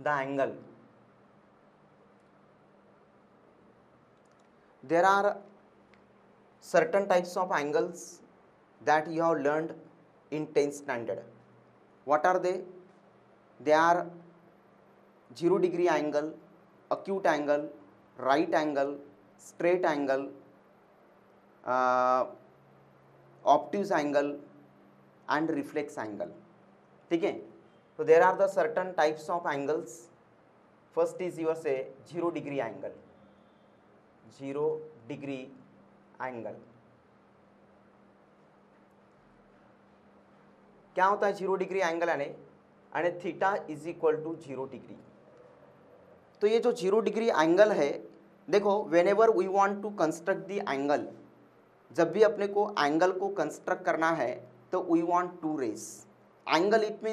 the angle. There are certain types of angles that you have learned in 10th standard. What are they? They are 0 degree angle, acute angle, right angle, straight angle, obtuse angle and reflex angle. ठीक है, so there are the certain types of angles. First is your say 0 degree angle. 0 degree angle क्या होता है? 0 degree angle यानी theta is equal to 0 degree. तो ये जो 0 degree angle है, देखो whenever we want to construct the angle, जब भी अपने को एंगल को कंस्ट्रक्ट करना है तो we want to race angle. It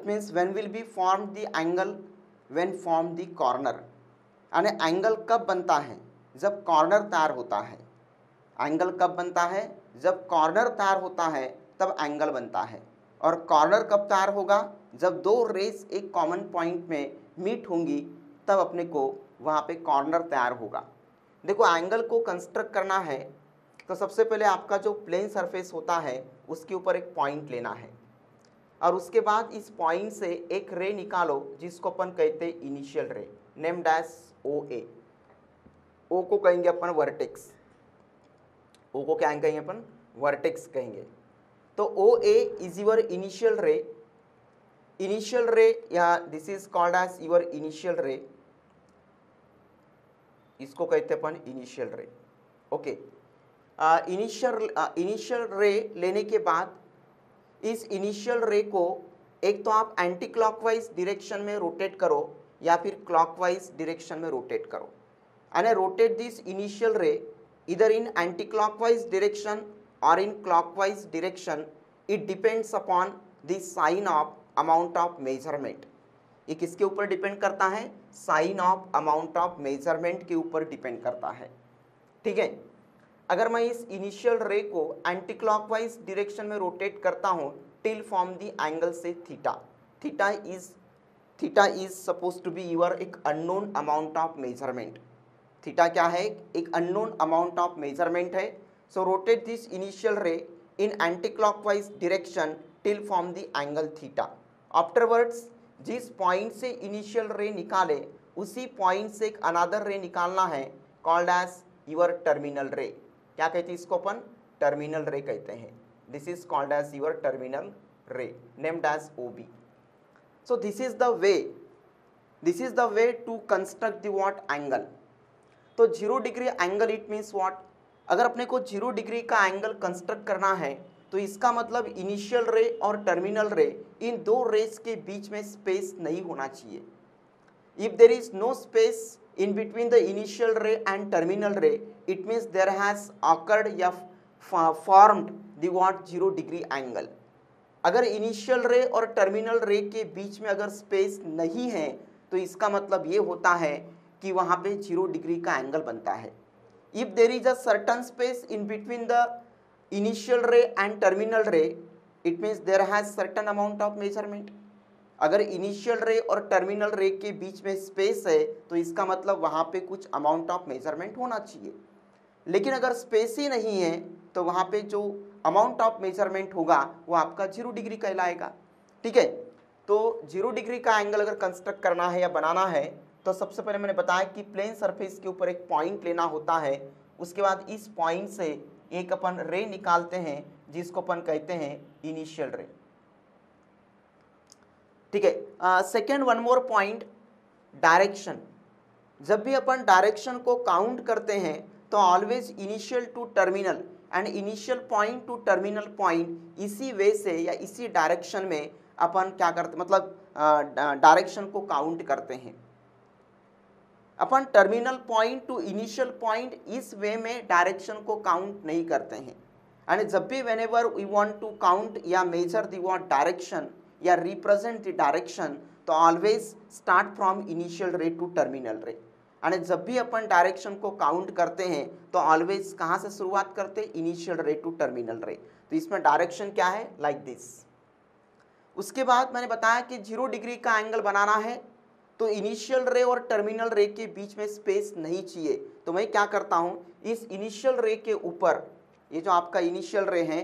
means when will be form the angle when form the corner. यानी एंगल कब बनता है? जब कॉर्नर तैयार होता है. एंगल कब बनता है? जब कॉर्नर तैयार होता है तब एंगल बनता है. और कॉर्नर कब तैयार होगा? जब दो रेस एक कॉमन पॉइंट में मीट होंगी तब अपने को वहाँ पे कॉर्नर तैयार होगा. देखो एंगल को कंस्ट्रक्ट करना है तो सबसे पहले आपका जो प्लेन सरफेस होता है उसके ऊपर एक पॉइंट लेना है और उसके बाद इस पॉइंट से एक रे निकालो जिसको अपन कहते हैं इनिशियल रे, नेम डैश ओ ए. ओ को कहेंगे अपन वर्टेक्स. ओ को क्या कहेंगे अपन? वर्टेक्स कहेंगे. तो O A is your initial ray. Initial ray या this is called as your initial ray. इसको कहते हैं अपन initial ray. Okay, initial ray लेने के बाद इस इनिशियल रे को एक तो आप एंटी क्लॉकवाइज डायरेक्शन में रोटेट करो या फिर क्लॉकवाइज डायरेक्शन में रोटेट करो. And rotate this initial ray इधर इन एंटी क्लॉकवाइज डायरेक्शन और in clockwise direction. It depends upon the sign of amount of measurement. ये किसके ऊपर डिपेंड करता है? Sign of amount of measurement के ऊपर डिपेंड करता है. ठीक है, अगर मैं इस इनिशियल रे को एंटी क्लॉकवाइज डायरेक्शन में रोटेट करता हूँ टिल फॉर्म द एंगल से theta. Theta is suppose to be your एक unknown amount of measurement. Theta क्या है? एक अननोन अमाउंट ऑफ मेजरमेंट है. सो rotate this initial ray in anti clockwise direction till form the angle theta. Afterwards जिस point से initial ray निकाले उसी point से एक अनदर रे निकालना है कॉल्ड एज यूर टर्मिनल रे. क्या कहते हैं इसको अपन? टर्मिनल रे कहते हैं. This is called as your terminal ray, named as O B. So this is the way to construct the what angle. तो 0 degree angle it means what? अगर अपने को 0 डिग्री का एंगल कंस्ट्रक्ट करना है तो इसका मतलब इनिशियल रे और टर्मिनल रे इन दो रेस के बीच में स्पेस नहीं होना चाहिए. If there is no space in between the initial ray and terminal ray, it means there has occurred या formed the what 0 degree angle. अगर initial ray और terminal ray के बीच में अगर space नहीं है तो इसका मतलब ये होता है कि वहाँ पे 0 डिग्री का एंगल बनता है. If there is a certain space in between the initial ray and terminal ray, it means there has certain amount of measurement. अगर इनिशियल रे और टर्मिनल रे के बीच में स्पेस है तो इसका मतलब वहाँ पे कुछ अमाउंट ऑफ मेजरमेंट होना चाहिए. लेकिन अगर स्पेस ही नहीं है तो वहाँ पे जो अमाउंट ऑफ मेजरमेंट होगा वो आपका 0 डिग्री कहलाएगा. ठीक है, तो 0 डिग्री का एंगल अगर कंस्ट्रक्ट करना है या बनाना है तो सबसे पहले मैंने बताया कि प्लेन सरफेस के ऊपर एक पॉइंट लेना होता है. उसके बाद इस पॉइंट से एक अपन रे निकालते हैं जिसको अपन कहते हैं इनिशियल रे. ठीक है, second one more point, direction. जब भी अपन डायरेक्शन को काउंट करते हैं तो always initial to terminal and initial point to terminal point इसी वे से या इसी डायरेक्शन में अपन क्या करते, मतलब डायरेक्शन को काउंट करते हैं. अपन terminal point to initial point इस वे में डायरेक्शन को काउंट नहीं करते हैं. एंड जब भी whenever we want to count या मेजर द व्हाट डायरेक्शन या रिप्रेजेंट द डायरेक्शन तो always start from initial ray to terminal ray. And जब भी अपन डायरेक्शन को काउंट करते हैं तो ऑलवेज कहाँ से शुरुआत करते हैं? Initial ray to terminal ray. तो इसमें डायरेक्शन क्या है? Like this. उसके बाद मैंने बताया कि 0 डिग्री का एंगल बनाना है तो इनिशियल रे और टर्मिनल रे के बीच में स्पेस नहीं चाहिए। तो मैं क्या करता हूँ, इस इनिशियल रे के ऊपर, ये जो आपका इनिशियल रे है,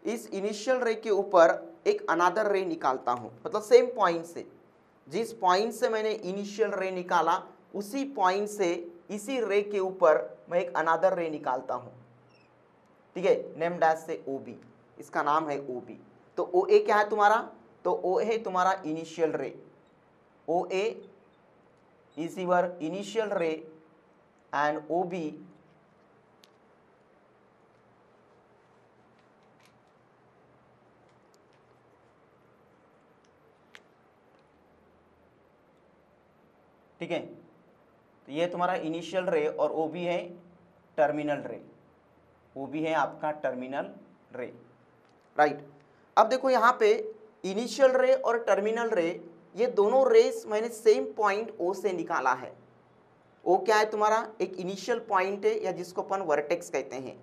इस इनिशियल रे के ऊपर एक अनदर रे निकालता हूँ। मतलब सेम पॉइंट से, जिस पॉइंट से मैंने इनिशियल रे निकाला उसी पॉइंट से इसी रे के ऊपर मैं एक अनदर रे निकालता हूँ। ठीक है, नेम डैश से ओ बी, इसका नाम है ओ बी। तो ओ ए क्या है तुम्हारा, तो ओ है तुम्हारा इनिशियल रे, ओ A is your initial ray and O B ठीक है। तो ये तुम्हारा इनिशियल रे और ओ बी है टर्मिनल रे, वो भी है आपका टर्मिनल रे, राइट। अब देखो यहाँ पे इनिशियल रे और टर्मिनल रे, ये दोनों रेस मैंने सेम पॉइंट ओ से निकाला है। ओ क्या है तुम्हारा, एक इनिशियल पॉइंट है या जिसको अपन वर्टेक्स कहते हैं।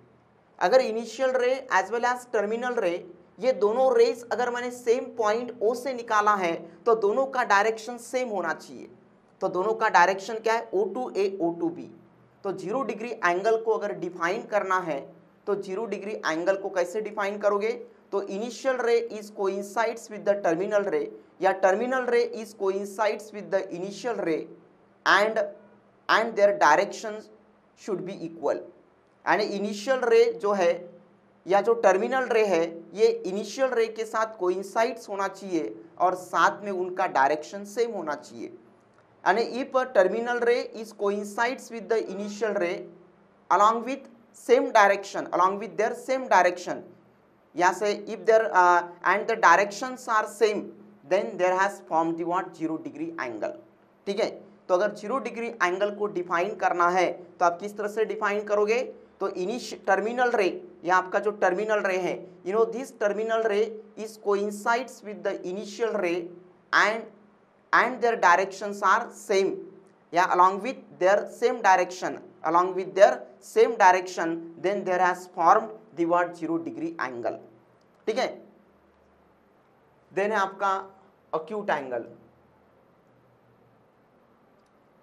अगर इनिशियल रे एज वेल एज टर्मिनल रे, ये दोनों रेस अगर मैंने सेम पॉइंट ओ से निकाला है तो दोनों का डायरेक्शन सेम होना चाहिए। तो दोनों का डायरेक्शन क्या है, O two A O to be. तो 0 डिग्री एंगल को अगर डिफाइन करना है तो 0 डिग्री एंगल को कैसे डिफाइन करोगे, तो initial ray is coincides with the terminal ray या terminal ray is coincides with the initial ray and their direction should be equal. यानी इनिशियल रे जो है या जो टर्मिनल रे है, ये इनिशियल रे के साथ कोइंसाइड्स होना चाहिए और साथ में उनका डायरेक्शन सेम होना चाहिए। And if a terminal ray is coincides with the initial ray along with same direction, along with their same direction, yeah, say if their and the directions are same, then there has formed the what 0 degree angle। ठीक है, तो अगर 0 degree angle को define करना है तो आप किस तरह से डिफाइन करोगे, तो टर्मिनल रे, या आपका जो टर्मिनल रे है, you know this terminal ray is coincides with the initial रे and their directions are same, yeah, along with their same direction, then there has formed the what 0 degree angle। ठीक है, then है आपका acute angle.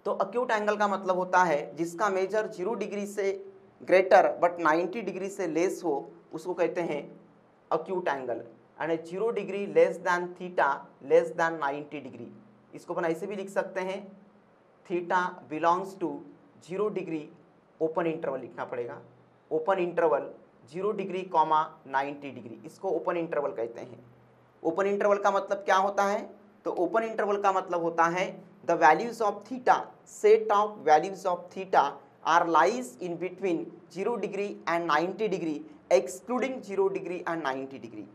तो acute angle का मतलब होता है जिसका मेजर 0 डिग्री से ग्रेटर बट 90 डिग्री से लेस हो, उसको कहते हैं acute angle. And 0 degree less than theta less than 90 degree, इसको अपन ऐसे भी लिख सकते हैं, theta belongs to 0 degree open interval लिखना पड़ेगा, open interval 0 degree comma 90 degree, इसको ओपन इंटरवल कहते हैं। ओपन इंटरवल का मतलब क्या होता है, तो ओपन इंटरवल का मतलब होता है the values of theta, set of values of theta are lies in between 0 degree and 90 degree excluding 0 degree and 90 degree.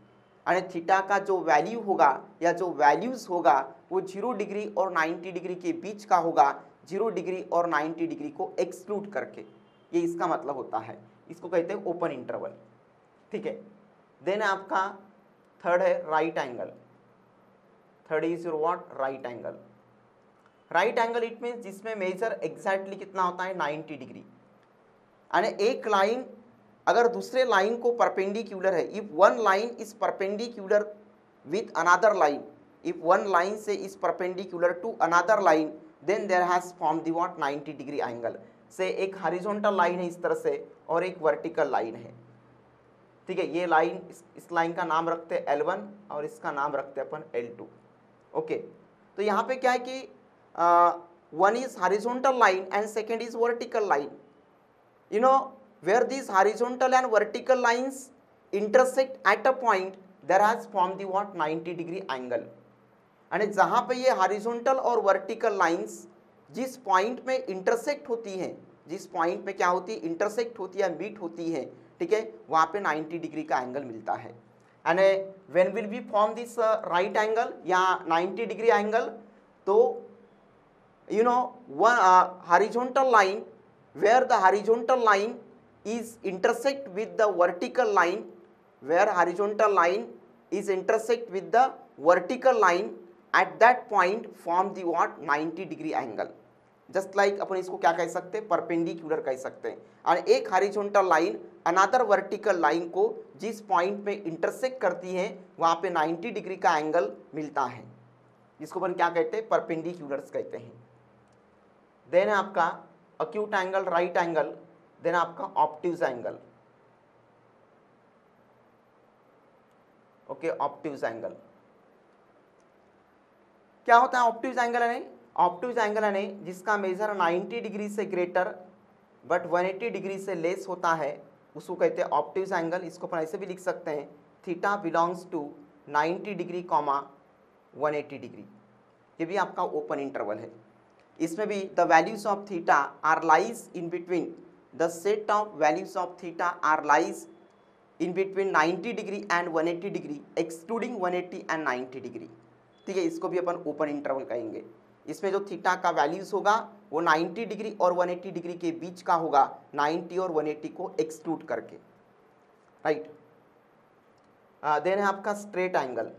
यानी थीटा का जो वैल्यू होगा या जो वैल्यूज होगा वो 0 डिग्री और 90 डिग्री के बीच का होगा, 0 डिग्री और 90 डिग्री को एक्सक्लूड करके, ये इसका मतलब होता है, इसको कहते हैं ओपन इंटरवल। ठीक है, देन आपका थर्ड है right angle. Third is your what, right angle. Right angle it means जिसमें मेजर एग्जैक्टली कितना होता है, 90 डिग्री। यानी एक लाइन अगर दूसरे लाइन को परपेंडिकुलर है, if one line is perpendicular with another line, if one line से is perpendicular to another line, then there has form the what 90 degree angle. से एक हॉरिजॉन्टल लाइन है इस तरह से और एक वर्टिकल लाइन है। ठीक है, ये लाइन, इस लाइन का नाम रखते हैं L1 और इसका नाम रखते हैं अपन L2। ओके, तो यहाँ पे क्या है कि one is horizontal line and second is vertical line. You know where these horizontal and vertical lines intersect at a point, there has formed the what 90 degree angle। यानी जहाँ पे ये horizontal और vertical lines जिस point में intersect होती हैं, जिस point में क्या होती है, intersect होती है, meet होती है, ठीक है, वहाँ पे 90 डिग्री का एंगल मिलता है। यानी when will we form this right angle या 90 डिग्री एंगल, तो you know one horizontal line where the horizontal line is intersect with the vertical line, where horizontal line is intersect with the vertical line, at that point form the what 90 degree angle। Just like अपन इसको क्या कह सकते हैं, perpendicular कह सकते हैं। और एक horizontal line another vertical line को जिस पॉइंट में इंटरसेक्ट करती है वहाँ पे 90 डिग्री का एंगल मिलता है, जिसको अपन क्या कहते हैं, परपेंडिकुलर्स कहते हैं। देन है आपका acute angle, right angle, then आपका obtuse angle. Okay, obtuse angle क्या होता है? ऑब्ट्यूज एंगल है, ऑब्ट्यूज एंगल है जिसका मेजर 90 डिग्री से ग्रेटर बट 180 डिग्री से लेस होता है, उसको कहते हैं ऑब्ट्यूज एंगल। इसको अपन ऐसे भी लिख सकते हैं, theta belongs to 90 degree comma 180 degree. ये भी आपका ओपन इंटरवल है। इसमें भी the values of theta are lies in between, the set of values of theta are lies in between 90 degree and 180 degree excluding 180 and 90 degree. ठीक है, इसको भी अपन ओपन इंटरवल कहेंगे। इसमें जो थीटा का वैल्यूज होगा वो 90 डिग्री और 180 डिग्री के बीच का होगा, 90 और 180 को एक्सक्लूड करके, राइट। देन है आपका straight angle.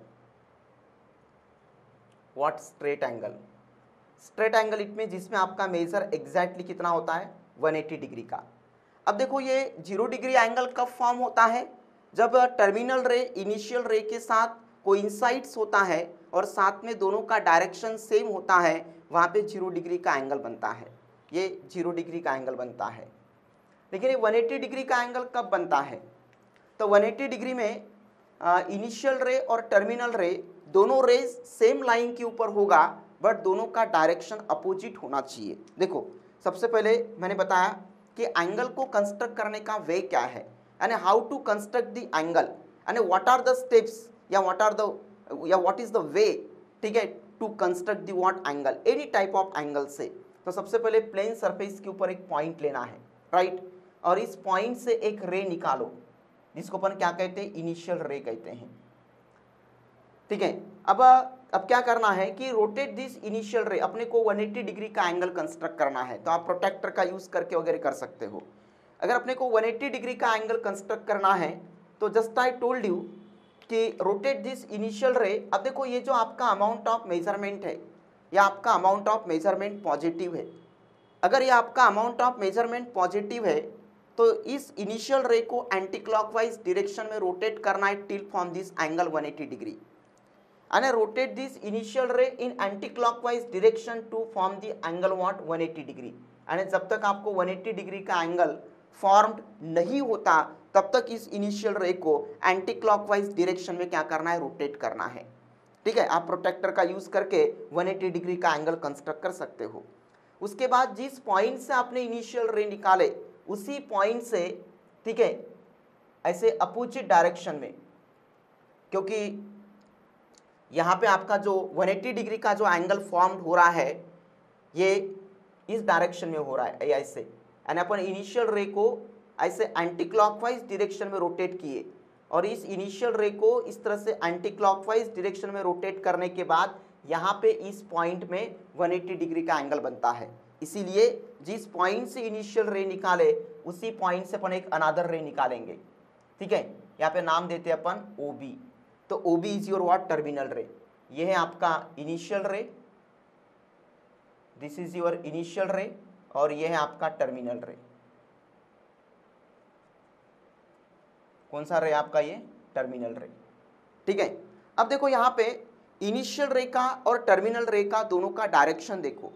What straight angle? Straight angle it में जिसमें आपका मेजर एग्जैक्टली कितना होता है, 180 डिग्री का। अब देखो ये 0 डिग्री एंगल कब फॉर्म होता है? जब टर्मिनल रे इनिशियल रे के साथ कोइंसाइड्स होता है और साथ में दोनों का डायरेक्शन सेम होता है, वहाँ पे 0 डिग्री का एंगल बनता है। ये 0 डिग्री का एंगल बनता है। लेकिन ये 180 डिग्री का एंगल कब बनता है? तो 180 डिग्री में इनिशियल रे और टर्मिनल रे दोनों रेज सेम लाइन के ऊपर होगा, बट दोनों का डायरेक्शन अपोजिट होना चाहिए। देखो सबसे पहले मैंने बताया कि एंगल को कंस्ट्रक्ट करने का वे क्या है, यानी how to construct the angle, यानी व्हाट आर द स्टेप्स या व्हाट इज द वे, ठीक है, to construct the what angle, any type of angle से। तो सबसे पहले प्लेन सरफेस के ऊपर एक पॉइंट लेना है, राइट, और इस पॉइंट से एक रे निकालो जिसको अपन क्या कहते हैं, इनिशियल रे कहते हैं। ठीक है, अब क्या करना है कि रोटेट दिस इनिशियल रे, अपने को 180 डिग्री का एंगल कंस्ट्रक्ट करना है। तो आप प्रोटेक्टर का यूज करके वगैरह कर सकते हो। अगर अपने को 180 डिग्री का एंगल कंस्ट्रक्ट करना है तो जस्ट आई टोल्ड यू कि रोटेट दिस इनिशियल रे। अब देखो ये जो आपका अमाउंट ऑफ मेजरमेंट है, या आपका अमाउंट ऑफ मेजरमेंट पॉजिटिव है। अगर ये आपका अमाउंट ऑफ मेजरमेंट पॉजिटिव है तो इस इनिशियल रे को एंटी क्लॉकवाइज डायरेक्शन में रोटेट करना है till from this angle 180 degree, and rotate this initial ray in anti-clockwise direction to form the angle what 180 degree. यानी जब तक आपको 180 डिग्री का एंगल फॉर्म्ड नहीं होता तब तक इस इनिशियल रे को एंटी क्लॉकवाइज डायरेक्शन में क्या करना है, रोटेट करना है। ठीक है, आप प्रोटेक्टर का यूज करके 180 डिग्री का एंगल कंस्ट्रक्ट कर सकते हो। उसके बाद जिस पॉइंट से आपने इनिशियल रे निकाले उसी पॉइंट से, ठीक है, ऐसे अपोजिट डायरेक्शन में, क्योंकि यहाँ पे आपका जो 180 डिग्री का जो एंगल फॉर्म्ड हो रहा है ये इस डायरेक्शन में हो रहा है ऐसे, यानी अपन इनिशियल रे को ऐसे एंटी क्लॉकवाइज डायरेक्शन में रोटेट किए और इस इनिशियल रे को इस तरह से एंटी क्लॉकवाइज डायरेक्शन में रोटेट करने के बाद यहाँ पे इस पॉइंट में 180 डिग्री का एंगल बनता है। इसीलिए जिस पॉइंट से इनिशियल रे निकाले उसी पॉइंट से अपन एक अनदर रे निकालेंगे। ठीक है, यहाँ पे नाम देते हैं अपन OB। तो OB is your what, terminal रे। ये है आपका इनिशियल रे, दिस इज योर इनिशियल रे, और ये है आपका टर्मिनल रे। कौन सा रे आपका, ये टर्मिनल रे। ठीक है, अब देखो यहाँ पे इनिशियल रे का और टर्मिनल रे का दोनों का डायरेक्शन देखो।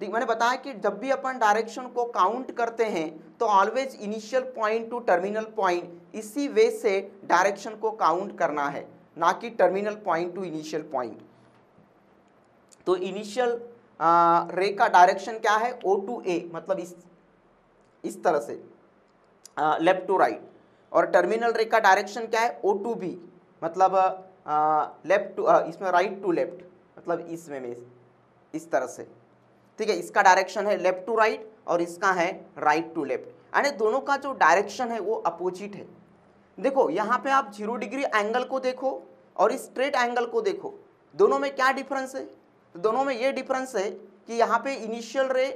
मैंने बताया कि जब भी अपन डायरेक्शन को काउंट करते हैं तो always initial point to terminal point इसी वे से डायरेक्शन को काउंट करना है, ना कि terminal point to initial point. तो इनिशियल रे का डायरेक्शन क्या है, O to A, मतलब इस तरह से लेफ्ट टू राइट, और टर्मिनल रे का डायरेक्शन क्या है, O to B, मतलब लेफ्ट टू इसमें राइट टू लेफ्ट, मतलब इसमें इस तरह से। ठीक है, इसका डायरेक्शन है लेफ्ट टू राइट और इसका है राइट टू लेफ्ट, यानी दोनों का जो डायरेक्शन है वो अपोजिट है। देखो यहाँ पे आप 0 डिग्री एंगल को देखो और इस स्ट्रेट एंगल को देखो, दोनों में क्या डिफरेंस है? तो दोनों में ये डिफरेंस है कि यहाँ पे इनिशियल रे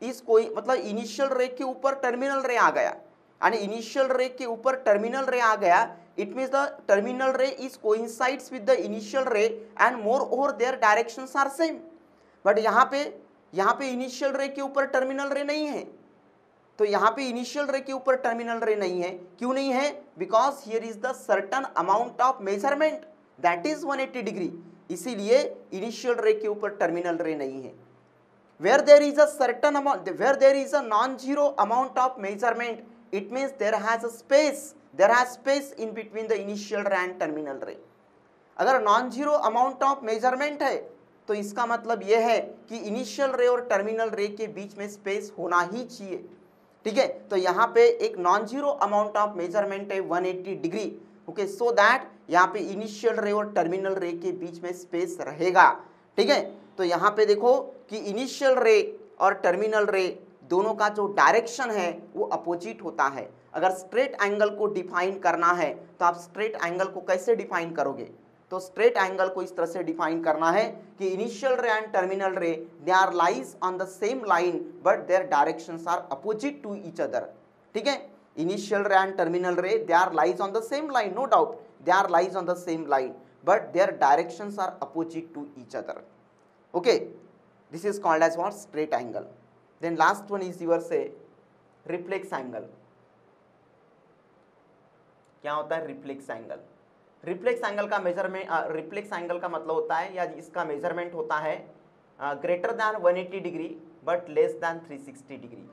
इस कोई, मतलब इनिशियल रे के ऊपर टर्मिनल रे आ गया, यानी इनिशियल रे के ऊपर टर्मिनल रे आ गया, it means the terminal ray is coincides with the initial ray and moreover their directions are same. But यहाँ पे यहाँ पे इनिशियल रे के ऊपर टर्मिनल रे नहीं है, तो यहाँ पे इनिशियल रे के ऊपर टर्मिनल रे नहीं है। क्यों नहीं है? Because here is the certain amount of measurement that is 180 degree, इसीलिए इनिशियल रे के ऊपर टर्मिनल रे नहीं है। where there is a certain amount, where there is a non-zero amount of measurement, it means there has space in between the initial ray and terminal ray। अगर non zero amount of measurement है तो इसका मतलब यह है कि initial रे और टर्मिनल रे के बीच में स्पेस होना ही चाहिए, ठीक है। तो यहाँ पे एक non zero amount of measurement है 180 डिग्री, ओके, सो दैट यहाँ पे इनिशियल रे और टर्मिनल रे के बीच में स्पेस रहेगा, ठीक है। तो यहाँ पे देखो कि इनिशियल रे और टर्मिनल रे दोनों का जो डायरेक्शन है वो अपोजिट होता है। अगर स्ट्रेट एंगल को डिफाइन करना है तो आप स्ट्रेट एंगल को कैसे डिफाइन करोगे? तो स्ट्रेट एंगल को इस तरह से डिफाइन करना है कि initial ray and terminal ray they are lies on the same line but their directions are opposite to each other, ठीक है। Initial ray and terminal ray they are lies on the same line, no doubt they are lies on the same line but their directions are opposite to each other, okay, this is called as what? Straight angle। then last one is your say reflex angle। क्या होता है reflex angle? Reflex angle का measurement, reflex angle का मतलब होता है या इसका मेजरमेंट होता है greater than 180 degree but less than 360 degree,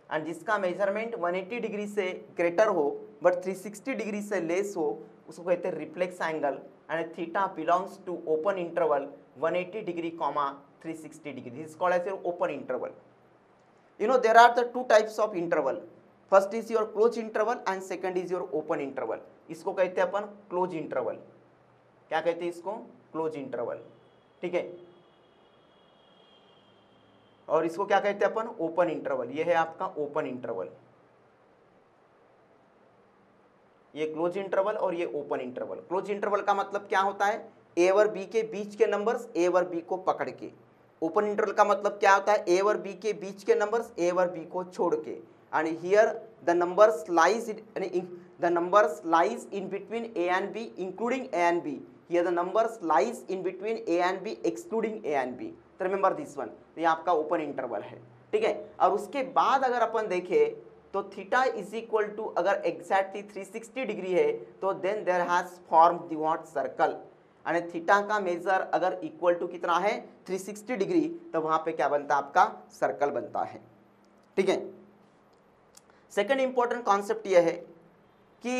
and जिसका मेजरमेंट 180 डिग्री से ग्रेटर हो बट 360 डिग्री से लेस हो उसको कहते हैं reflex angle, and theta belongs to open interval 180 degree comma 360 degree, this is called as your open interval। you know there are the two types of interval, first is your closed interval and second is your open interval। इसको कहते हैं अपन close interval. क्या कहते हैं इसको? Close interval, ठीक है। और इसको क्या कहते हैं अपन? Open interval. ये है आपका ओपन इंटरवल, ये क्लोज इंटरवल और ये ओपन इंटरवल। क्लोज इंटरवल का मतलब क्या होता है? ए और बी के बीच के नंबर्स ए और बी को पकड़ के। ओपन इंटरवल का मतलब क्या होता है? ए और बी के बीच के नंबर्स ए और बी को छोड़ के, and here the numbers lies in between A and B including A and B, here the numbers lies in between A and B excluding A and B. तो रिमेंबर दिस वन, ये आपका open interval है, ठीक है। और उसके बाद अगर अपन देखें तो थीटा इज इक्वल टू अगर एग्जैक्टली 360 डिग्री है तो then there has form the what circle, यानी थीटा का मेजर अगर इक्वल टू कितना है 360 डिग्री तो वहां पे क्या बनता है? आपका सर्कल बनता है, ठीक है। सेकंड इंपॉर्टेंट कॉन्सेप्ट यह है कि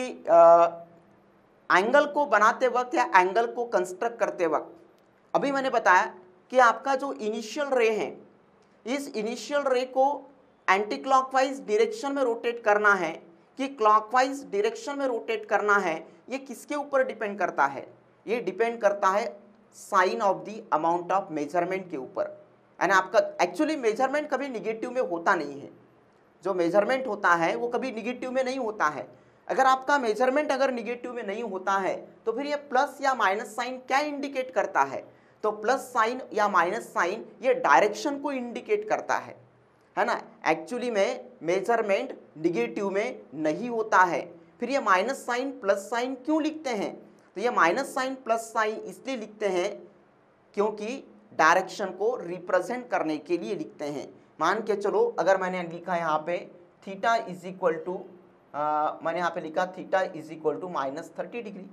एंगल को बनाते वक्त या एंगल को कंस्ट्रक्ट करते वक्त, अभी मैंने बताया कि आपका जो इनिशियल रे है, इस इनिशियल रे को एंटी क्लॉकवाइज डायरेक्शन में रोटेट करना है कि क्लॉकवाइज डायरेक्शन में रोटेट करना है, ये किसके ऊपर डिपेंड करता है? ये डिपेंड करता है sign of the amount of measurement के ऊपर। यानी आपका एक्चुअली मेजरमेंट कभी निगेटिव में होता नहीं है, जो मेजरमेंट होता है वो कभी निगेटिव में नहीं होता है। अगर आपका मेजरमेंट अगर निगेटिव में नहीं होता है तो फिर ये प्लस या माइनस साइन क्या इंडिकेट करता है? तो प्लस साइन या माइनस साइन ये डायरेक्शन को इंडिकेट करता है ना। एक्चुअली में मेजरमेंट निगेटिव में नहीं होता है, फिर ये माइनस साइन प्लस साइन क्यों लिखते हैं? तो ये माइनस साइन प्लस साइन इसलिए लिखते हैं क्योंकि डायरेक्शन को रिप्रेजेंट करने के लिए लिखते हैं। मान के चलो अगर मैंने लिखा यहाँ पे थीटा इज इक्वल टू, मैंने यहाँ पे लिखा theta is equal to -30 degree.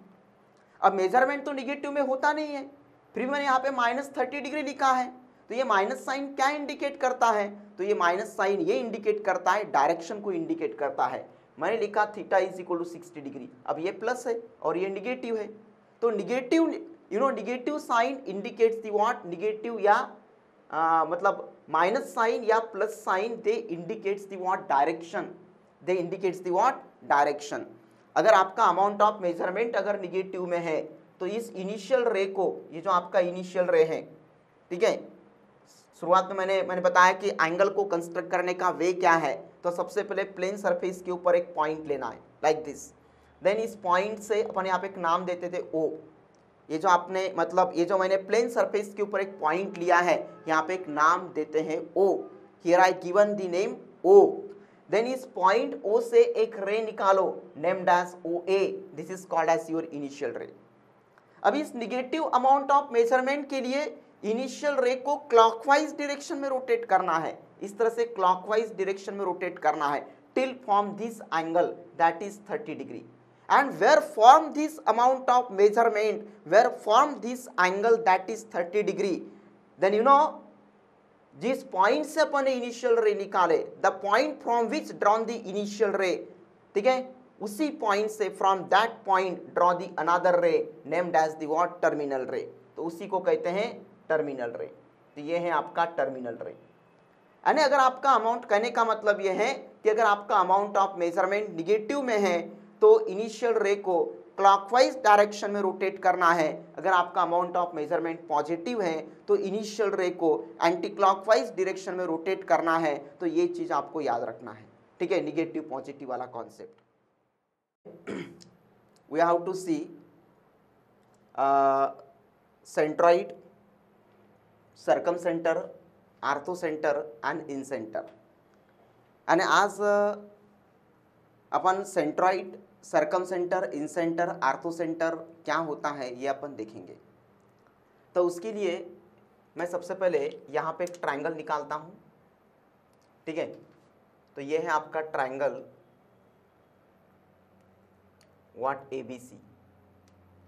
अब मेजरमेंट तो निगेटिव में होता नहीं है, फिर मैंने यहाँ पे -30 डिग्री लिखा है, तो ये माइनस साइन क्या इंडिकेट करता है? तो ये माइनस साइन ये इंडिकेट करता है, डायरेक्शन को इंडिकेट करता है। मैंने लिखा theta is equal to 60 degree, अब ये प्लस है और ये निगेटिव है, तो negative negative sign indicates the what? Negative या मतलब माइनस साइन या plus sign they indicates the what? Direction, they indicates the what? Direction. अगर आपका अमाउंट ऑफ मेजरमेंट अगर निगेटिव में है तो इस इनिशियल रे को, ये जो आपका इनिशियल रे है, ठीक है, शुरुआत में मैंने बताया कि एंगल को कंस्ट्रक्ट करने का वे क्या है। तो सबसे पहले प्लेन सरफेस के ऊपर एक पॉइंट लेना है लाइक दिस, देन इस पॉइंट से अपन यहाँ पे एक नाम देते थे O। ये जो आपने मतलब ये जो मैंने प्लेन सरफेस के ऊपर एक पॉइंट लिया है, यहाँ पे एक नाम देते हैं O। Here I given the name O। Then इस पॉइंट O से एक रे निकालो named as OA, this is called as your initial ray. अब इस निगेटिव अमाउंट ऑफ मेजरमेंट के लिए इनिशियल रे को क्लॉकवाइज डायरेक्शन में रोटेट करना है, इस तरह से क्लॉकवाइज डायरेक्शन में रोटेट करना है till form this angle that is 30 degree and where form this amount of measurement, where form this angle that is 30 degree, then you know जिस पॉइंट से अपन इनिशियल रे निकाले, the point from which drawn the initial ray, ठीक है, उसी point से from that point draw the another ray named as the what terminal ray, तो उसी को कहते हैं टर्मिनल रे। तो ये है आपका टर्मिनल रे। यानी अगर आपका अमाउंट, कहने का मतलब ये है कि अगर आपका अमाउंट ऑफ मेजरमेंट निगेटिव में है तो इनिशियल रे को क्लॉकवाइज डायरेक्शन में रोटेट करना है, अगर आपका अमाउंट ऑफ मेजरमेंट पॉजिटिव है तो इनिशियल रे को एंटी क्लॉकवाइज डायरेक्शन में रोटेट करना है। तो ये चीज आपको याद रखना है, ठीक है, निगेटिव पॉजिटिव वाला concept. We have to see centroid, circumcentre, orthocentre and incentre. आणि आज अपन centroid, circumcentre, incentre, orthocentre क्या होता है ये अपन देखेंगे। तो उसके लिए मैं सबसे पहले यहाँ पे एक ट्रायंगल निकालता हूँ, ठीक है। तो ये है आपका ट्रायंगल व्हाट ABC।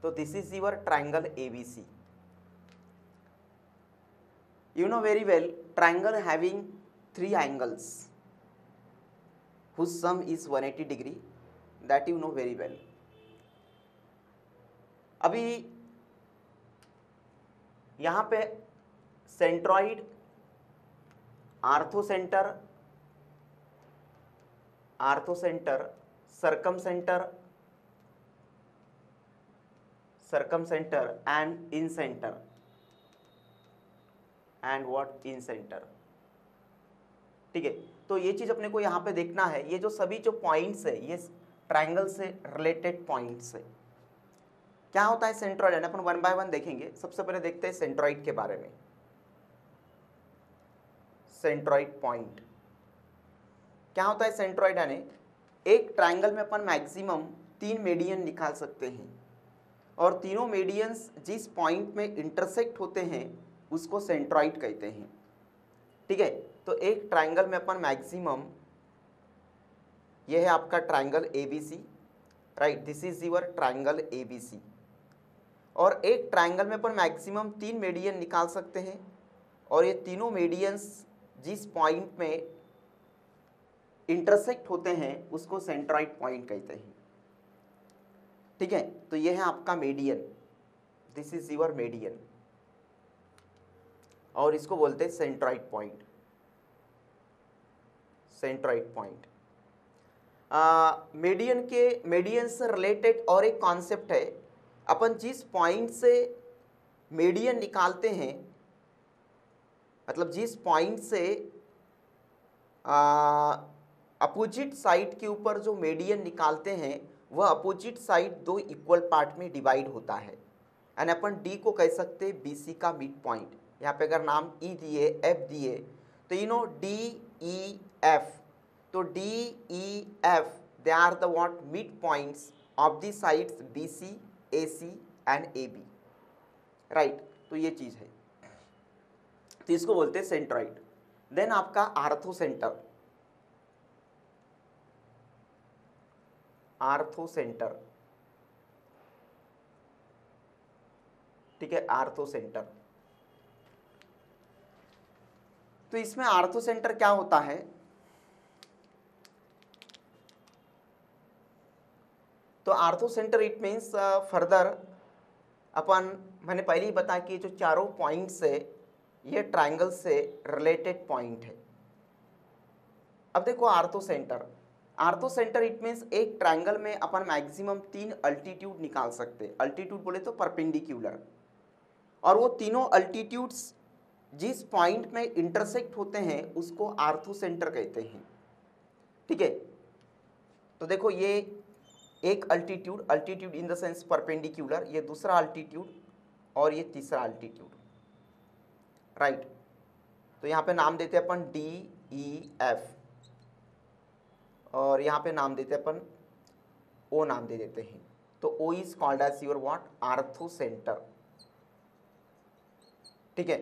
तो this is your triangle ABC। You know very well triangle having 3 angles whose sum is 180 degree, that you know very well। अभी यहाँ पे centroid, ortho centre, circum centre and in centre and what in centre, ठीक है। तो ये चीज अपने को यहाँ पे देखना है, ये जो सभी जो पॉइंट्स है ये ट्रायंगल से रिलेटेड पॉइंट्स है। क्या होता है सेंट्रॉइड, यानी अपन वन बाय वन देखेंगे। सबसे पहले देखते हैं सेंट्रॉइड के बारे में। सेंट्रॉइड पॉइंट क्या होता है सेंट्रॉइड, यानी एक ट्रायंगल में अपन मैक्सिमम 3 मेडियन निकाल सकते हैं और तीनों मेडियंस जिस पॉइंट में इंटरसेक्ट होते हैं उसको सेंट्रॉइड कहते हैं, ठीक है। तो एक ट्रायंगल में अपन मैक्सिमम, यह है आपका triangle ABC, right, this is your triangle ABC। और एक ट्रायंगल में अपन मैक्सिमम 3 मेडियन निकाल सकते हैं और ये तीनों मेडियंस जिस पॉइंट में इंटरसेक्ट होते हैं उसको सेंट्रॉइड पॉइंट कहते हैं, ठीक है। तो यह है आपका median, this is your median, और इसको बोलते हैं centroid point. Centroid point median से रिलेटेड और एक कॉन्सेप्ट है, अपन जिस पॉइंट से मेडियन निकालते हैं, मतलब जिस पॉइंट से अपोजिट साइड के ऊपर जो मेडियन निकालते हैं वह अपोजिट साइड 2 इक्वल पार्ट में डिवाइड होता है, एंड अपन डी को कह सकते हैं BC का मिड पॉइंट। यहाँ पे अगर नाम E दिए, F दिए, तो यू नो DEF, तो DEF they are the what mid points of the sides BC, AC and AB, right. तो ये चीज है, तो इसको बोलते हैं सेंट्रॉइड। देन आपका आर्थो सेंटर, ठीक है, आर्थो सेंटर। तो इसमें आर्थो सेंटर क्या होता है, तो orthocentre it means further अपन, मैंने पहले ही बताया कि जो चारों पॉइंट्स है ये ट्रायंगल से रिलेटेड पॉइंट है। अब देखो आर्थो सेंटर इट मीन्स एक ट्रायंगल में अपन मैक्सिमम 3 अल्टीट्यूड निकाल सकते हैं। अल्टीट्यूड बोले तो परपेंडिकुलर, और वो तीनों अल्टीट्यूड्स जिस पॉइंट में इंटरसेक्ट होते हैं उसको आर्थो सेंटर कहते हैं, ठीक है। तो देखो ये एक altitude in the sense perpendicular, ये दूसरा अल्टीट्यूड और ये तीसरा अल्टीट्यूड, राइट। तो यहाँ पे नाम देते हैं अपन DEF और यहाँ पे नाम देते हैं अपन O नाम दे देते हैं। तो O is called as your what orthocentre, ठीक है।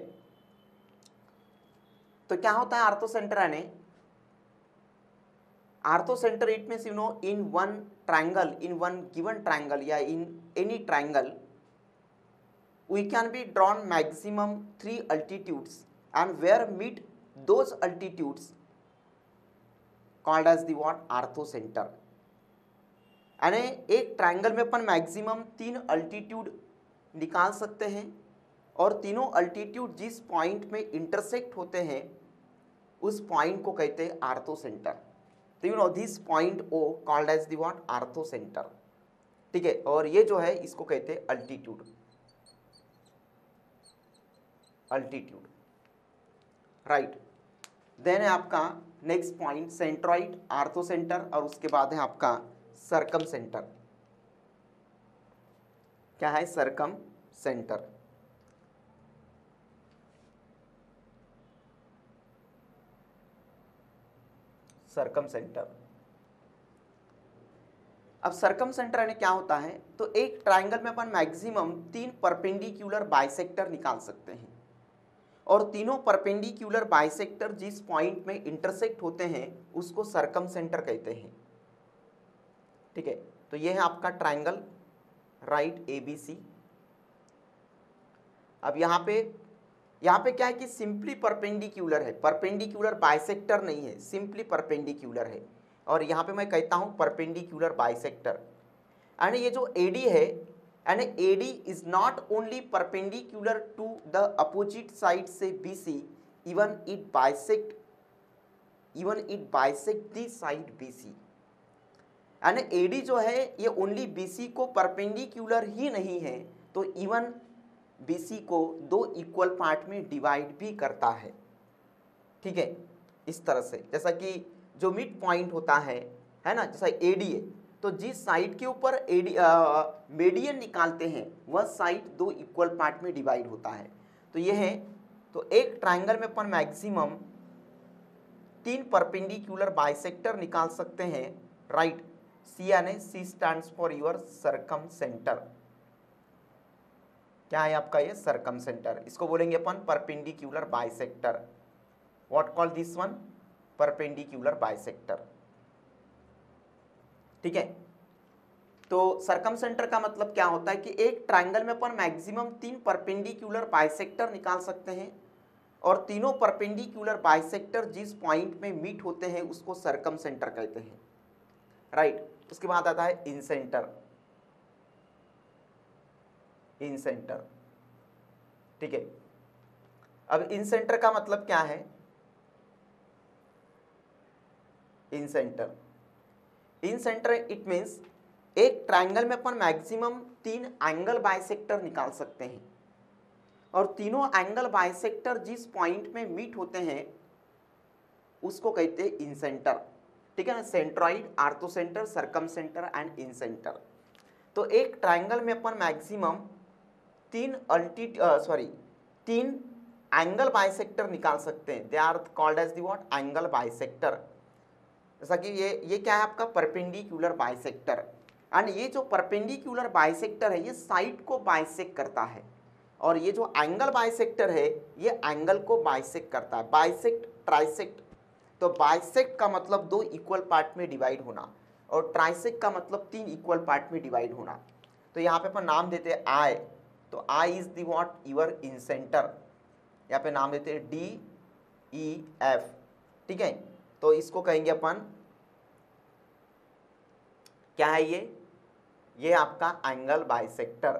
तो क्या होता है आर्थो सेंटर यानी, orthocentre it means in one triangle, in one given triangle या in any triangle we can be drawn maximum 3 altitudes and where meet those altitudes called as the what ortho centre. यानी एक triangle में अपन maximum 3 altitude निकाल सकते हैं और तीनों altitude जिस पॉइंट में इंटरसेक्ट होते हैं उस पॉइंट को कहते हैं आर्थो सेंटर। तो you know this point O called as the what orthocentre, ठीक है। और ये जो है इसको कहते हैं अल्टीट्यूड, अल्टीट्यूड, राइट। देन है आपका next point centroid, ortho centre, और उसके बाद है आपका सरकम सेंटर। क्या है सरकम सेंटर? सरकम सेंटर, अब सरकम सेंटर यानी क्या होता है, तो एक ट्रायंगल में अपन मैक्सिमम 3 परपेंडिकुलर बाइसेक्टर निकाल सकते हैं और तीनों परपेंडिकुलर बाइसेक्टर जिस पॉइंट में इंटरसेक्ट होते हैं उसको सरकम सेंटर कहते हैं, ठीक है। तो ये है आपका ट्रायंगल राइट ABC। अब यहाँ पे क्या है कि सिंपली परपेंडिकुलर है, परपेंडिकुलर बाइसेक्टर नहीं है, सिंपली परपेंडिकुलर है। और यहाँ पे मैं कहता हूँ परपेंडिकुलर बाइसेक्टर। यानी ये जो AD है, यानी AD is not only perpendicular to the opposite side से BC, even it bisect the side BC। यानी AD जो है ये ओनली BC को परपेंडिकुलर ही नहीं है, तो इवन BC को 2 इक्वल पार्ट में डिवाइड भी करता है, ठीक है। इस तरह से जैसा कि जो मिड पॉइंट होता है ना, जैसा AD है, तो जिस साइड के ऊपर मेडियन निकालते हैं वह साइड 2 इक्वल पार्ट में डिवाइड होता है। तो ये है, तो एक ट्रायंगल में अपन मैक्सिमम 3 परपेंडिकुलर बाइसेक्टर निकाल सकते हैं, राइट। C यानी C stands for your circumcentre. क्या है आपका ये सरकम सेंटर, इसको बोलेंगे अपन perpendicular bisector. What call this one? Perpendicular bisector, ठीक है। तो सरकम सेंटर का मतलब क्या होता है कि एक ट्रायंगल में अपन मैक्सिमम 3 परपेंडिकुलर बाइसेक्टर निकाल सकते हैं और तीनों परपेंडिकुलर बाइसेक्टर जिस पॉइंट में मीट होते हैं उसको सरकम सेंटर कहते हैं, राइट। उसके बाद आता है इन सेंटर, इन सेंटर, ठीक है। अब इन सेंटर का मतलब क्या है? इन सेंटर इट मीन्स एक ट्रायंगल में अपन मैक्सिमम 3 एंगल बाइसेक्टर निकाल सकते हैं और तीनों एंगल बाइसेक्टर जिस पॉइंट में मीट होते हैं उसको कहते हैं इन सेंटर, ठीक है ना। Centroid, orthocentre, circumcentre and incentre. तो एक ट्रायंगल में अपन मैक्सिमम 3 एंगल बाइसेक्टर निकाल सकते हैं, they are called as the what angle bisector. जैसा कि ये क्या है आपका परपेंडिकुलर बाइसेक्टर। एंड ये जो परपेंडिकुलर बाइसेक्टर है ये साइड को बाइसेक्ट करता है और ये जो एंगल बाइसेक्टर है ये एंगल को बाइसेक्ट करता है। बाइसेक्ट, ट्राइसेक्ट, तो बाइसेक्ट का मतलब 2 इक्वल पार्ट में डिवाइड होना और ट्राइसेक्ट का मतलब 3 इक्वल पार्ट में डिवाइड होना। तो यहाँ पे अपन नाम देते हैं आई, तो I is the what your incentre. यहाँ पे नाम देते हैं DEF, ठीक है। तो इसको कहेंगे अपन, क्या है ये आपका angle bisector.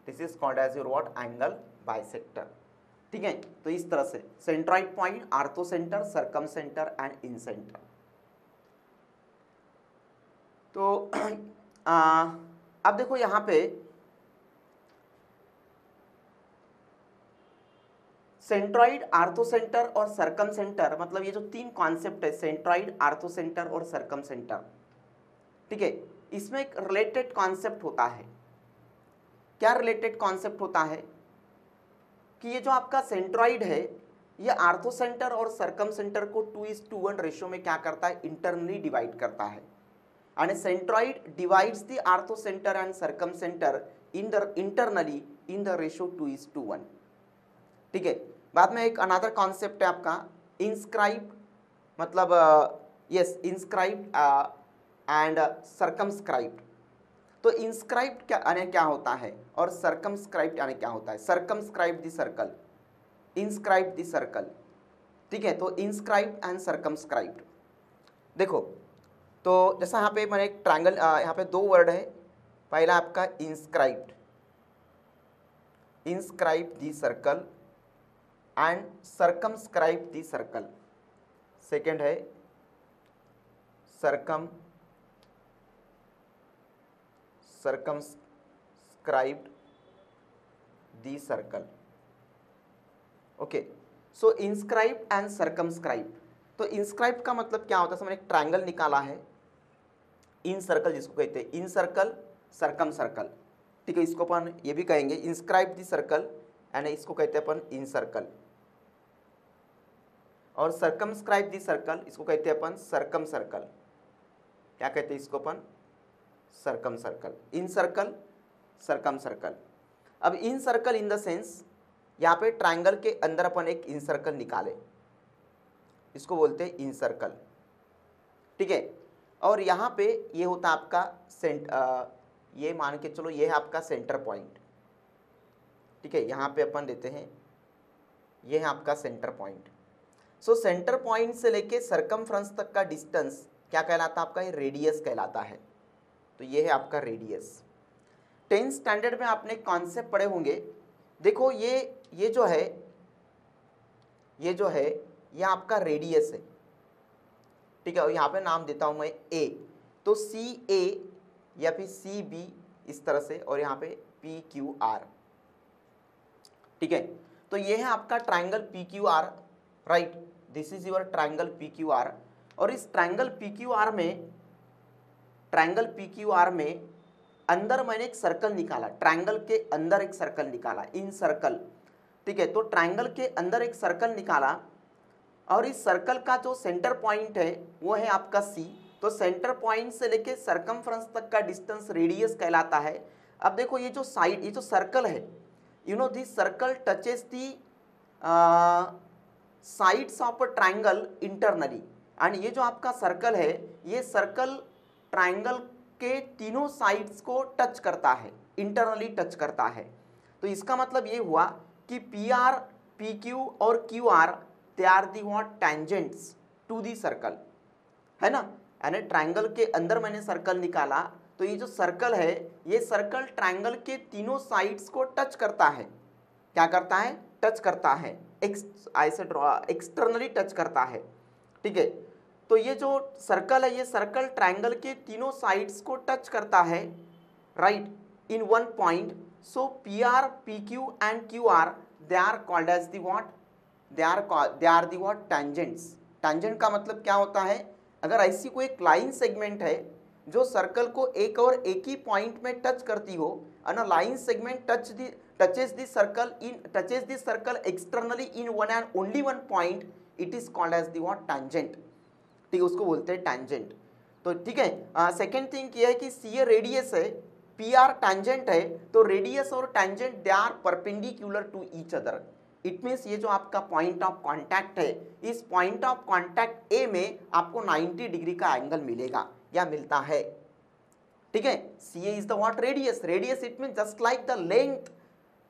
This is called as your what angle bisector, ठीक है। तो इस तरह से centroid point, orthocentre, circumcentre and incentre. तो अब देखो यहां पे सेंट्रॉइड, आर्थो सेंटर और सरकम सेंटर, मतलब ये जो 3 कॉन्सेप्ट है सेंट्रॉइड, आर्थो सेंटर और सरकम सेंटर, ठीक है। इसमें एक रिलेटेड कॉन्सेप्ट होता है। क्या रिलेटेड कॉन्सेप्ट होता है कि ये जो आपका सेंट्रॉइड है ये आर्थो सेंटर और सरकम सेंटर को 2:1 रेशियो में क्या करता है, इंटरनली डिवाइड करता है। And centroid divides the orthocentre and circumcentre internally in the ratio 2:1, ठीक है। बाद में एक अनदर कॉन्सेप्ट है आपका इंस्क्राइब, मतलब यस इंस्क्राइब एंड सर्कमस्क्राइब। तो इंस्क्राइब क्या यानी क्या होता है और सर्कमस्क्राइब यानी क्या होता है? Circumscribe the circle, inscribe the circle, ठीक है। तो इंस्क्राइब एंड सर्कमस्क्राइब, देखो तो जैसा यहाँ पे मैंने एक ट्रायंगल, यहाँ पे दो वर्ड है, पहला आपका inscribed, inscribe the circle and circumscribe the circle, second है circumscribed the circle, okay. So inscribe and circumscribe, तो इंस्क्राइब का मतलब क्या होता है? मैंने एक ट्रायंगल निकाला है, इन सर्कल जिसको कहते हैं, इन सर्कल सर्कम सर्कल, ठीक है। इसको अपन ये भी कहेंगे इंस्क्राइब द सर्कल एंड इसको कहते हैं अपन इन सर्कल, और सर्कमस्क्राइब द सर्कल इसको कहते हैं अपन सर्कम सर्कल। क्या कहते हैं इसको अपन? सर्कम सर्कल, इन सर्कल सर्कम सर्कल। अब इन सर्कल इन द सेंस यहाँ पे ट्रायंगल के अंदर अपन एक इन सर्कल निकाले, इसको बोलते हैं इन सर्कल, ठीक है। और यहाँ पे ये होता है आपका ये मान के चलो ये है आपका सेंटर पॉइंट, ठीक है। यहाँ पे अपन लेते हैं ये है आपका centre point. So centre point से लेके सर्कमफ्रेंस तक का डिस्टेंस क्या कहलाता है? आपका ये रेडियस कहलाता है। तो ये है आपका रेडियस। 10th स्टैंडर्ड में आपने कॉन्सेप्ट पढ़े होंगे, देखो ये जो है ये आपका रेडियस है, ठीक है। और यहाँ पे नाम देता हूँ मैं ए, तो सी ए या फिर सी बी इस तरह से, और यहाँ पे पी क्यू आर, ठीक है। तो ये है आपका triangle P Q R, right, this is your triangle P Q R. और इस ट्रायंगल पी क्यू आर में अंदर मैंने एक सर्कल निकाला, ट्रायंगल के अंदर एक सर्कल निकाला, इन सर्कल, ठीक है। तो ट्रायंगल के अंदर एक सर्कल निकाला और इस सर्कल का जो सेंटर पॉइंट है वो है आपका सी। तो सेंटर पॉइंट से लेके सर्कमफ्रेंस तक का डिस्टेंस रेडियस कहलाता है। अब देखो ये जो साइड, ये जो सर्कल है, you know this circle touches the sides of a triangle internally, and ये जो आपका सर्कल है ये सर्कल ट्रायंगल के तीनों साइड्स को टच करता है, इंटरनली टच करता है। तो इसका मतलब ये हुआ कि पी आर, पी क्यू और Q R they are the what tangents to the circle, है ना। यानी ट्रायंगल के अंदर मैंने सर्कल निकाला, तो ये जो सर्कल है ये सर्कल ट्रायंगल के तीनों साइड्स को टच करता है। क्या करता है? टच करता है, ऐसे एक्सटर्नली टच करता है, ठीक है। तो ये जो सर्कल है ये सर्कल ट्रायंगल के तीनों साइड्स को टच करता है, right, in one point. So P R, P Q and Q R they are called as the what, they are the what tangents. Tangent का मतलब क्या होता है? अगर ऐसी कोई एक लाइन सेगमेंट है जो सर्कल को एक और एक ही पॉइंट में टच करती हो, and a line segment touches the circle externally in one and only one point, it is called as the what? Tangent, ठीक है, उसको बोलते हैं tangent। तो ठीक है, सेकेंड थिंग ये है कि सी ए रेडियस है, पी आर टेंजेंट है, तो रेडियस और tangent they are perpendicular to each other. It means ये जो आपका पॉइंट ऑफ कांटेक्ट है, इस पॉइंट ऑफ कांटेक्ट ए में आपको 90 डिग्री का एंगल मिलेगा या मिलता है, ठीक है। C A is the what? Radius. Radius it mean just like the length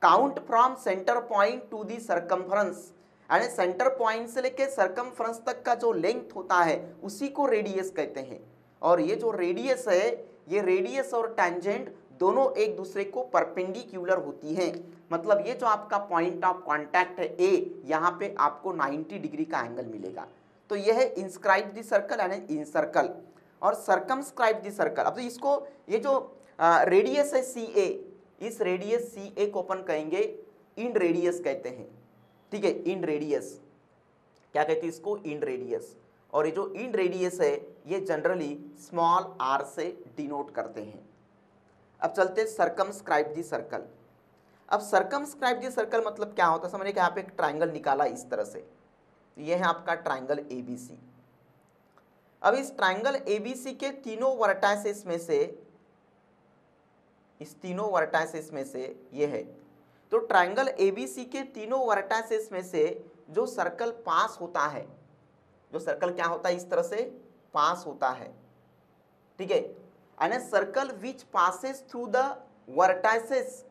count from centre point to the circumference, यानी सेंटर पॉइंट से लेके सर्कमफ्रेंस तक का जो लेंथ होता है उसी को रेडियस कहते हैं। और ये जो रेडियस है, ये रेडियस और टेंजेंट दोनों एक दूसरे को परपेंडिकुलर होती हैं। मतलब ये जो आपका पॉइंट ऑफ कांटेक्ट है ए, यहाँ पे आपको 90 डिग्री का एंगल मिलेगा। तो यह है इंस्क्राइब द सर्कल यानी इन सर्कल, और सर्कमस्क्राइब द सर्कल। अब तो इसको, ये जो रेडियस है सी ए, इस रेडियस सी ए को अपन कहेंगे इन रेडियस कहते हैं, ठीक है, इन रेडियस। क्या कहते हैं इसको? इन रेडियस। और ये जो इन रेडियस है ये जनरली स्मॉल आर से डिनोट करते हैं। अब चलते हैं सर्कमस्क्राइब द सर्कल। अब सर्कमस्क्राइब द सर्कल मतलब क्या होता है? समझिए कि यहाँ पे एक ट्राइंगल निकाला इस तरह से, ये है आपका ट्राइंगल एबीसी। अब इस ट्राइंगल एबीसी के तीनों वर्टाइसेस में से, इस तीनों वर्टाइसेस में से ये है, तो ट्रायंगल एबीसी के तीनों वर्टाइसेस में से जो सर्कल पास होता है, जो सर्कल क्या होता है, इस तरह से पास होता है, ठीक है, and a circle which passes through the vertices,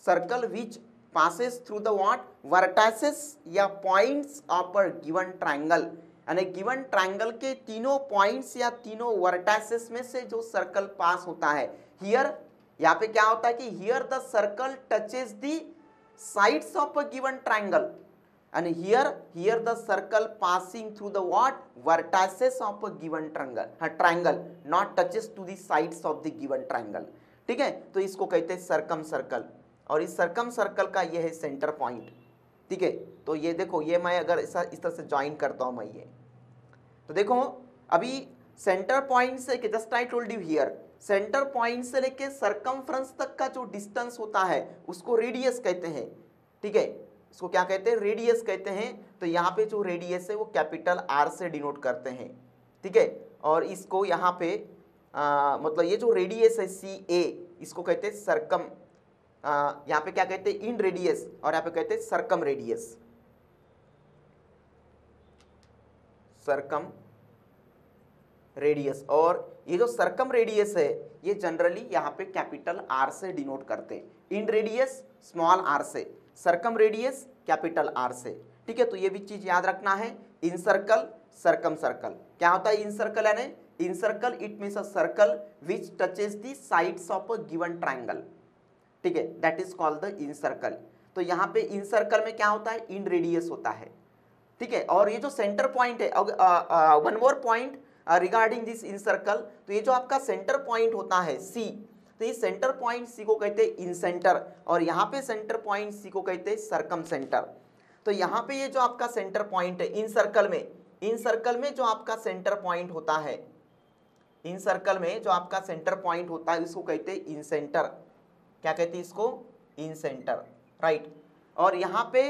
circle which passes through the what vertices या points of a given triangle, यानी गिवन ट्रायंगल के तीनों पॉइंट्स या तीनों वर्टाइसेस में से जो सर्कल पास होता है। हियर यहाँ पे क्या होता है कि here the circle touches the sides of a given triangle, and here the circle passing through the what vertices of a given triangle not touches to the sides of the given triangle, ठीक है। तो इसको कहते हैं circum circle, और इस circum circle का ये है सेंटर पॉइंट, ठीक है। तो ये देखो, ये मैं अगर इस तरह से ज्वाइन करता हूं मैं ये, तो देखो अभी सेंटर पॉइंट से, just I told you here, centre point से लेके सरकमफ्रेंस तक का जो डिस्टेंस होता है उसको रेडियस कहते हैं, ठीक है। इसको क्या कहते हैं, रेडियस कहते हैं। तो यहाँ पे जो रेडियस है वो कैपिटल आर से डिनोट करते हैं, ठीक है। और इसको यहाँ पे मतलब ये जो रेडियस है सी ए, इसको कहते हैं सर्कम, यहाँ पे क्या कहते हैं, इन रेडियस, और यहाँ पे कहते हैं सर्कम रेडियस, सर्कम रेडियस। और ये जो सर्कम रेडियस है ये जनरली यहाँ पे कैपिटल आर से डिनोट करते हैं, इन रेडियस स्मॉल आर से, सर्कम रेडियस कैपिटल आर से, ठीक है। तो ये भी चीज याद रखना है। इन सर्कल, सर्कम सर्कल, क्या होता है इन सर्कल, यानी incircle it means a circle which touches the sides of a given triangle, ठीक है, that is called the incircle. तो यहाँ पे इन सर्कल में क्या होता है, इन रेडियस होता है, ठीक है। और ये जो सेंटर पॉइंट है, one more point regarding this in circle, तो ये जो आपका सेंटर पॉइंट होता है सी, तो ये सेंटर पॉइंट सी को कहते हैं इन सेंटर, और यहाँ पे सेंटर पॉइंट सी को कहते हैं सर्कम सेंटर। तो यहाँ पे ये जो आपका सेंटर पॉइंट है इन सर्कल में, इन सर्कल में जो आपका सेंटर पॉइंट होता है, इन सर्कल में जो आपका सेंटर पॉइंट होता है इसको कहते हैं इन सेंटर, क्या कहते हैं इसको, इन सेंटर, राइट। और यहाँ पे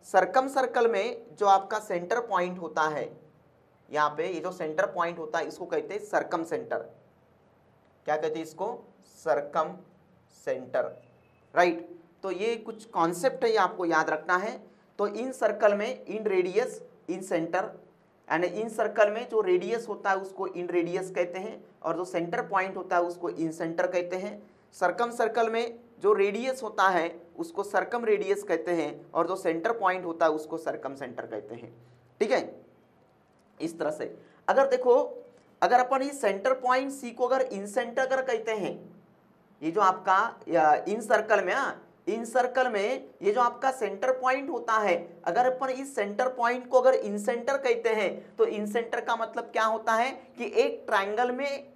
सर्कम सर्कल में जो आपका सेंटर पॉइंट होता है, यहाँ पे ये जो सेंटर पॉइंट होता है इसको कहते हैं सर्कम सेंटर, क्या कहते हैं इसको, सर्कम सेंटर, राइट। तो ये कुछ कॉन्सेप्ट है, ये आपको याद रखना है। तो इन सर्कल में इन radius in centre, and in circle में जो रेडियस होता है उसको इन रेडियस कहते हैं, और जो सेंटर पॉइंट होता है उसको इन सेंटर कहते हैं। सर्कम सर्कल में जो रेडियस होता है उसको सर्कम रेडियस कहते हैं, और जो सेंटर पॉइंट होता है उसको सर्कम सेंटर कहते हैं, ठीक है। इस तरह से अगर देखो, अगर अपन इस सेंटर पॉइंट सी को अगर इन सेंटर अगर कहते हैं, ये जो आपका इन सर्कल में, इन सर्कल में ये जो आपका सेंटर पॉइंट होता है, अगर अपन इस सेंटर पॉइंट को अगर इन सेंटर कहते हैं, तो इन सेंटर का मतलब क्या होता है कि एक ट्रायंगल में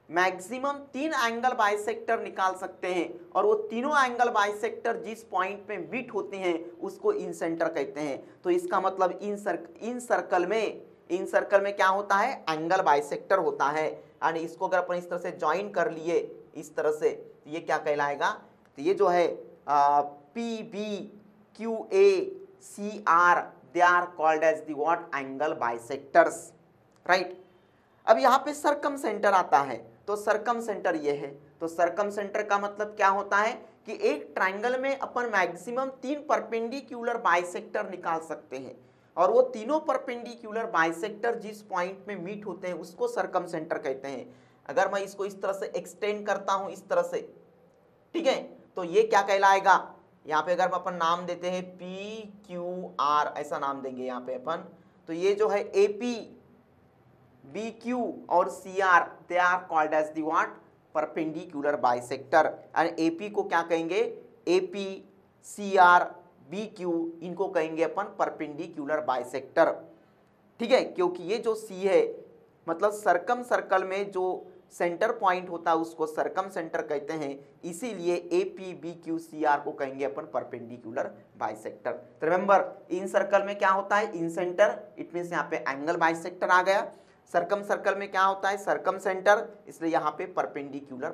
मैक्सिमम 3 एंगल बाइसेक्टर निकाल सकते हैं, और वो तीनों एंगल बाइसेक्टर जिस पॉइंट पे मीट होते हैं उसको इन सेंटर कहते हैं। तो इसका मतलब इन सर्कल में क्या होता है, एंगल बाइसेक्टर होता है। यानी इसको अगर अपन इस तरह से ज्वाइन कर लिए इस तरह से, तो ये क्या कहलाएगा, तो ये जो है P B Q A C R, they are called as the what, angle bisectors, right. अब यहाँ पे सर्कम सेंटर आता है, तो सर्कम सेंटर ये है। तो सर्कम सेंटर का मतलब क्या होता है कि एक ट्रायंगल में अपन मैक्सिमम 3 परपेंडिकुलर बाइसेक्टर निकाल सकते हैं, और वो तीनों परपेंडिकुलर बाइसेक्टर जिस पॉइंट में मीट होते हैं उसको सर्कम सेंटर कहते हैं। अगर मैं इसको इस तरह से एक्सटेंड करता हूं इस तरह से, ठीक है, तो ये क्या कहलाएगा, यहाँ पे अगर अपन नाम देते हैं पी क्यू आर, ऐसा नाम देंगे यहाँ पे अपन, तो ये जो है ए पी बी क्यू और C R, they are called as the what, perpendicular bisector. And AP को क्या कहेंगे, AP C R B Q, इनको कहेंगे अपन परपेंडिकुलर बाइसेक्टर, ठीक है। क्योंकि ये जो सी है मतलब सर्कम सर्कल में जो सेंटर पॉइंट होता है उसको सर्कम सेंटर कहते हैं, इसीलिए A P B Q C R को कहेंगे अपन परपेंडिकुलर बाइसेक्टर। तो रिमेंबर, इन सर्कल में क्या होता है, इन सेंटर, इट मीन्स यहाँ पे एंगल बाइसेक्टर आ गया। सर्कम सर्कल में क्या होता है, सर्कम सेंटर, इसलिए यहाँ पे परपेंडिकुलर